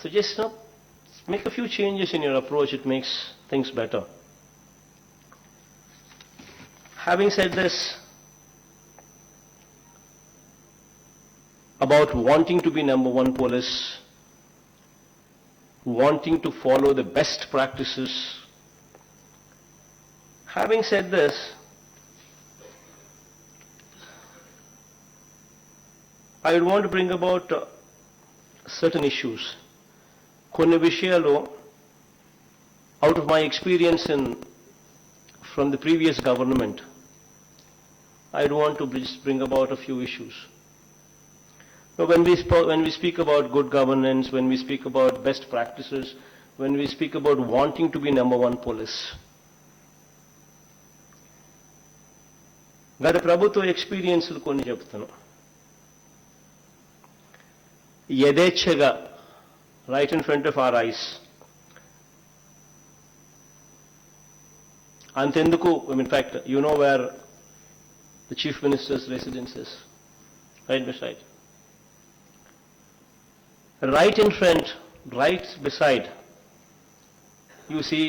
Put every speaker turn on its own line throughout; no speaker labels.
So just make a few changes in your approach, it makes things better. Having said this, about wanting to be number one police, wanting to follow the best practices, having said this, I would want to bring about certain issues. కొన్ని విషయాలు, out of my experience from the previous government, I would want to just bring about a few issues. Now, when we speak about good governance, when we speak about best practices, when we speak about wanting to be number one police, గత ప్రభుత్వ ఎక్స్పీరియన్స్లు కొన్ని చెప్తాను. యథేచ్ఛగా, right in front of our eyes, అంతెందుకు, in fact, you know where the Chief Minister's residence is, right beside. Right in front, right beside, you see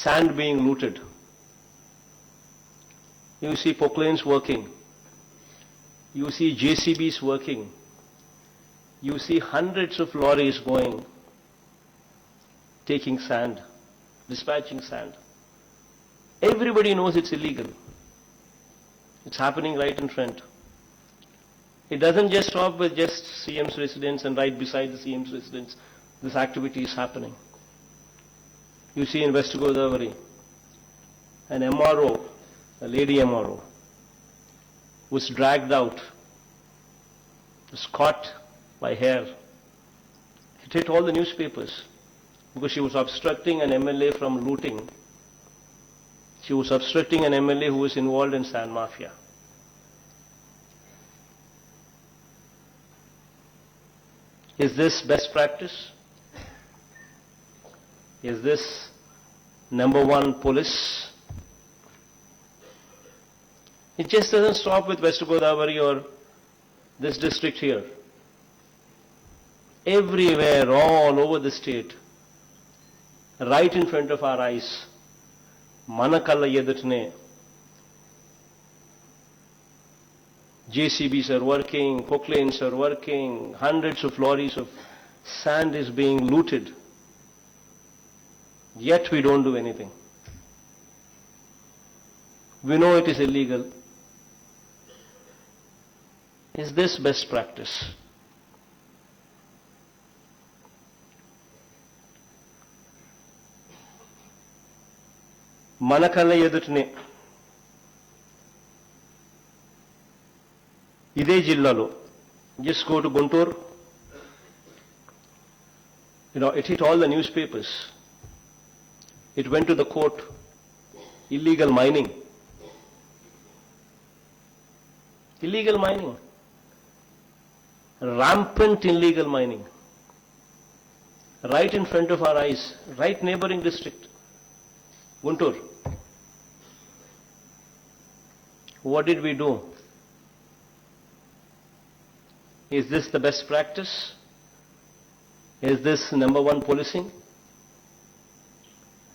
sand being looted. You see proclanes working. You see JCBs working. You see hundreds of lorries going, taking sand, dispatching sand. Everybody knows it's illegal. It's happening right in front. It doesn't just stop with just CM's residence and right beside the CM's residence. This activity is happening. You see in West Godavari, an MRO, a lady MRO, was dragged out, was caught by hair. It hit all the newspapers because she was obstructing an MLA from looting. She was obstructing an MLA who was involved in sand mafia. Is this best practice? Is this number one police? It just doesn't stop with West Godavari or this district here. Everywhere, all over the state, right in front of our eyes, manakalla edutne, JCBs are working, proclanes are working, hundreds of lorries of sand is being looted, yet we don't do anything. We know it is illegal. Is this best practice? మనకల్ల ఎదుటనే ఇదే జిల్లాలో, just go to Guntur, it hit all the newspapers. It went to the court. Illegal mining. Illegal mining. Rampant illegal mining. Right in front of our eyes, right neighboring district, Guntur. What did we do? Is this the best practice? Is this number one policing?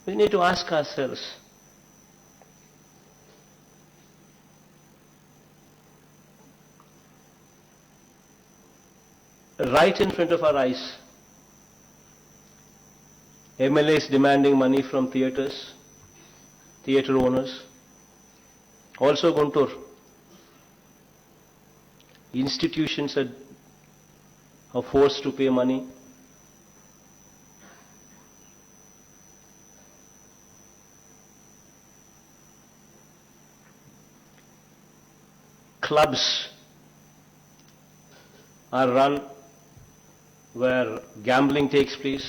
We need to ask ourselves. Right in front of our eyes, MLAs demanding money from theatres, theatre owners. Also Guntur, institutions are forced to pay money. Clubs are run where gambling takes place.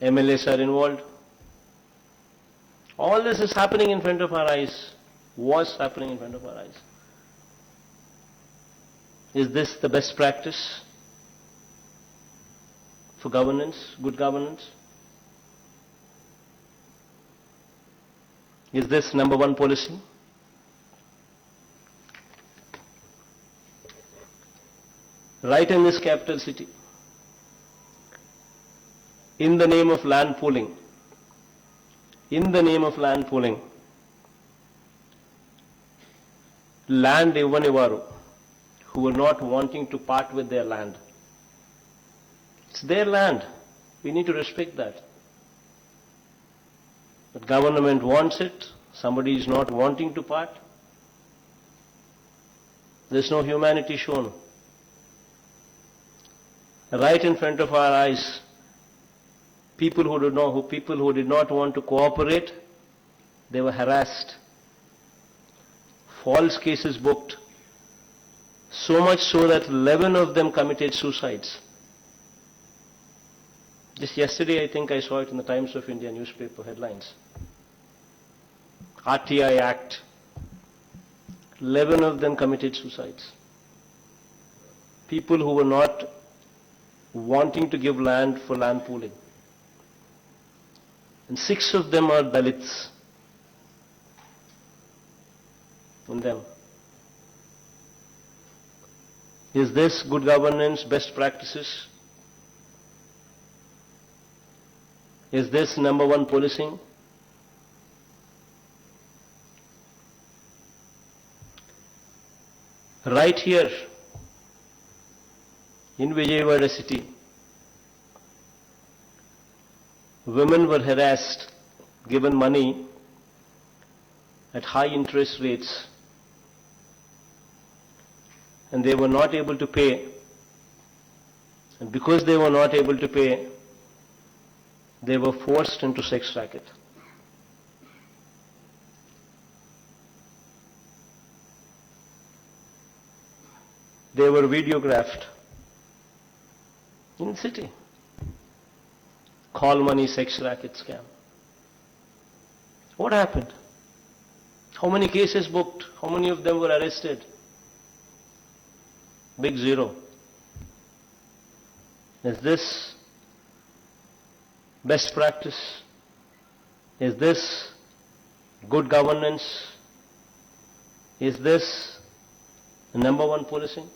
MLAs are involved. All this is happening in front of our eyes, was happening in front of our eyes. Is this the best practice for governance, good governance? Is this number one policy? right in this capital city, in the name of land pooling, land Ivanivaru, who were not wanting to part with their land. It's their land. We need to respect that. But government wants it, somebody is not wanting to part. There's no humanity shown. Right in front of our eyes, people who did not want to cooperate, they were harassed. False cases booked. So much so that 11 of them committed suicides. Just yesterday, I think I saw it in the Times of India newspaper headlines. RTI Act. 11 of them committed suicides. People who were not wanting to give land for land pooling. And 6 of them are Dalits. In them. Is this good governance, best practices? Is this number one policing? Right here in Vijayawada city, women were harassed, given money at high interest rates, and they were not able to pay. And because they were not able to pay, they were forced into sex racket. They were videographed in the city. Call money sex racket scam. What happened? How many cases booked? How many of them were arrested? Big zero. Is this best practice? Is this good governance? Is this the number one policing?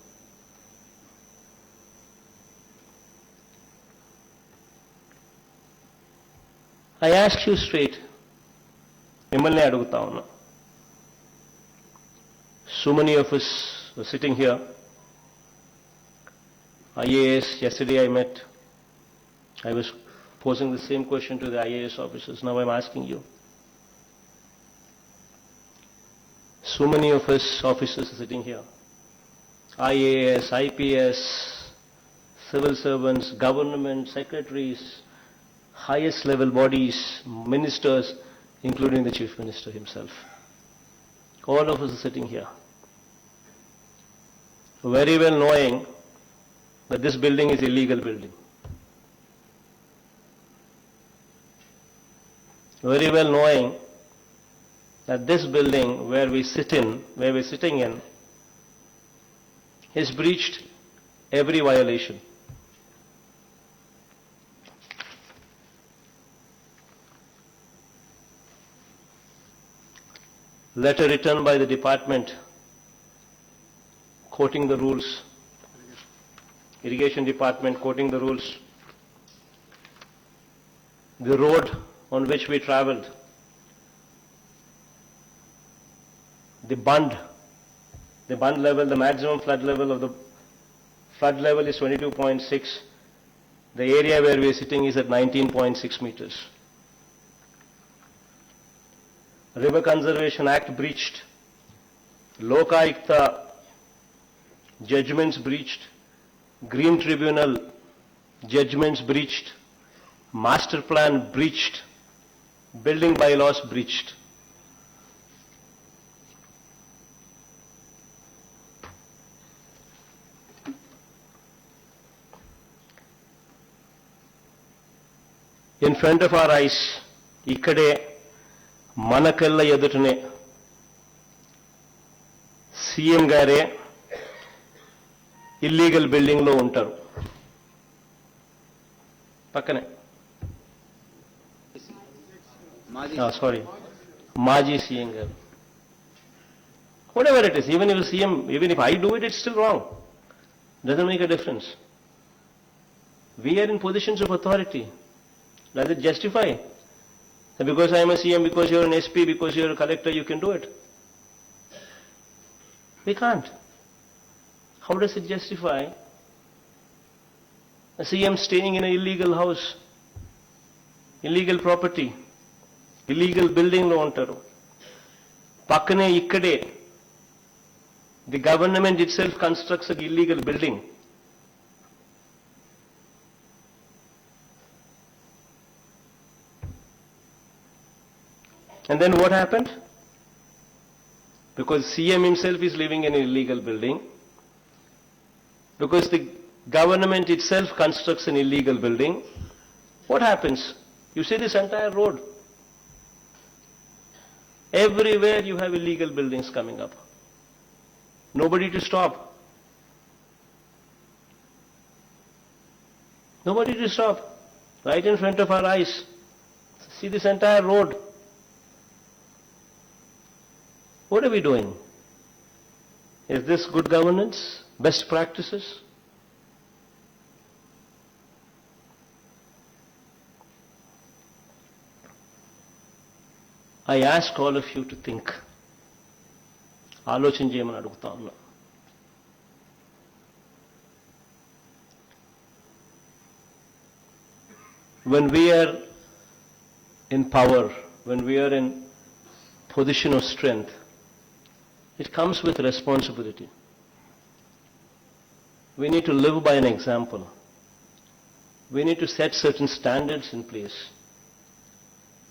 I ask you straight, మిమ్మల్ని అడుగుతా ఉన్నా. So many of us were sitting here. IAS, yesterday I was posing the same question to the IAS officers. Now I'm asking you. So many of us officers are sitting here. IAS, IPS, civil servants, government, secretaries, highest level bodies, ministers, including the Chief Minister himself. All of us are sitting here. Very well knowing that this building is illegal building. Very well knowing that this building where we're sitting in, has breached every violation. Letter written by the department quoting the rules, irrigation department quoting the rules. The road on which we traveled, the bund level, the maximum flood level of the flood level is 22.6. The area where we are sitting is at 19.6 meters. River Conservation Act breached. Lokayukta judgments breached. Green Tribunal judgments breached. Master plan breached. Building bylaws breached. In front of our eyes, ikkade మనకల్ల ఎదుటనే CM గారే illegal building లో ఉంటారు. పక్కనే మాజీ CM గారు. Whatever it is, even if I do it, it's still wrong. Doesn't make a difference. We are in positions of authority. Does it justify that because I am a CM, because you are an SP, because you are a collector, you can do it? We can't. How does it justify a CM staying in an illegal house, illegal property, illegal building lo untaru? Pakkane ikkade, the government itself constructs an illegal building. And then what happened? Because CM himself is living in an illegal building, because the government itself constructs an illegal building, what happens? You see this entire road. Everywhere you have illegal buildings coming up. Nobody to stop. Nobody to stop. Right in front of our eyes. See this entire road. What are we doing? Is this good governance? Best practices? I ask all of you to think. ఆలోచన చేయమని అడుగుతా ఉన్నా. When we are in power, when we are in position of strength, it comes with responsibility. We need to live by an example. We need to set certain standards in place.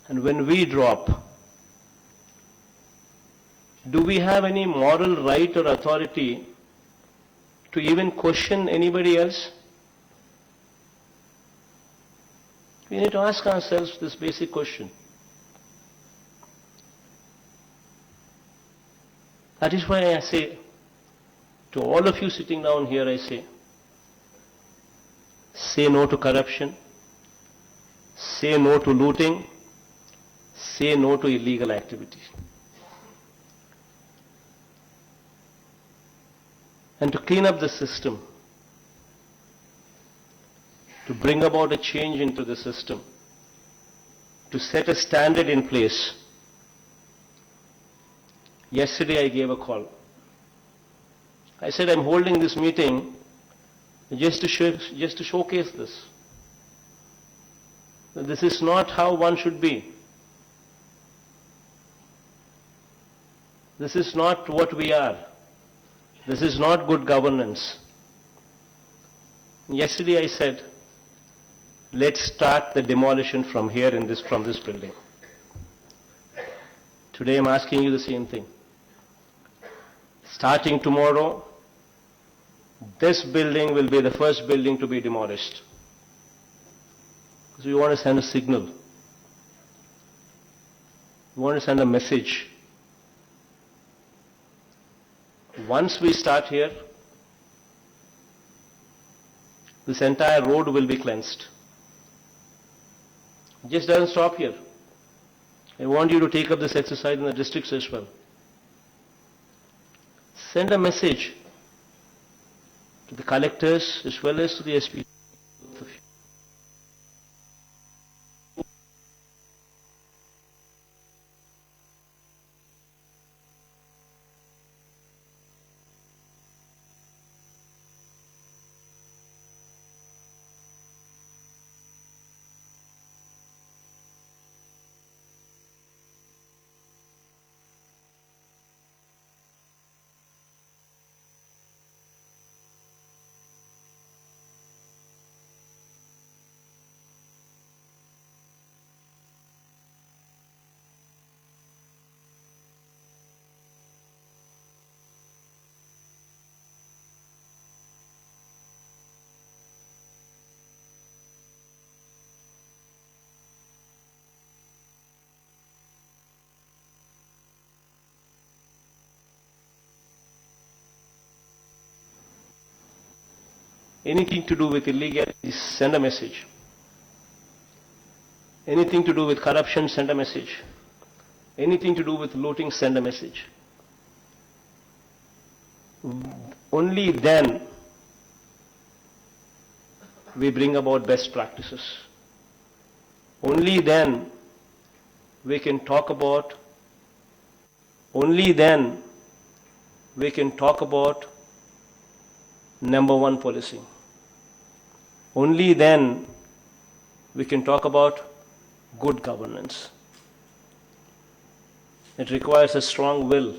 And when we drop, do we have any moral right or authority to even question anybody else? We need to ask ourselves this basic question. That is why I say, to all of you sitting down here, I say no to corruption, say no to looting, say no to illegal activities. And to clean up the system, to bring about a change into the system, to set a standard in place. Yesterday I gave a call. I said I'm holding this meeting just to showcase this. That this is not how one should be. This is not what we are. This is not good governance. Yesterday I said, let's start the demolition from here from this building. Today I'm asking you the same thing. Starting tomorrow, this building will be the first building to be demolished. Because we want to send a signal. We want to send a message. Once we start here, this entire road will be cleansed. It just doesn't stop here. I want you to take up this exercise in the districts as well. Send a message to the collectors as well as to the SP. Anything to do with illegality, send a message. Anything to do with corruption, send a message. Anything to do with looting, send a message. Only then we bring about best practices. Only then we can talk about number one policy. Only then we can talk about good governance. It requires a strong will.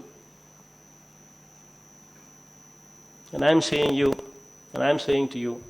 And I'm saying to you,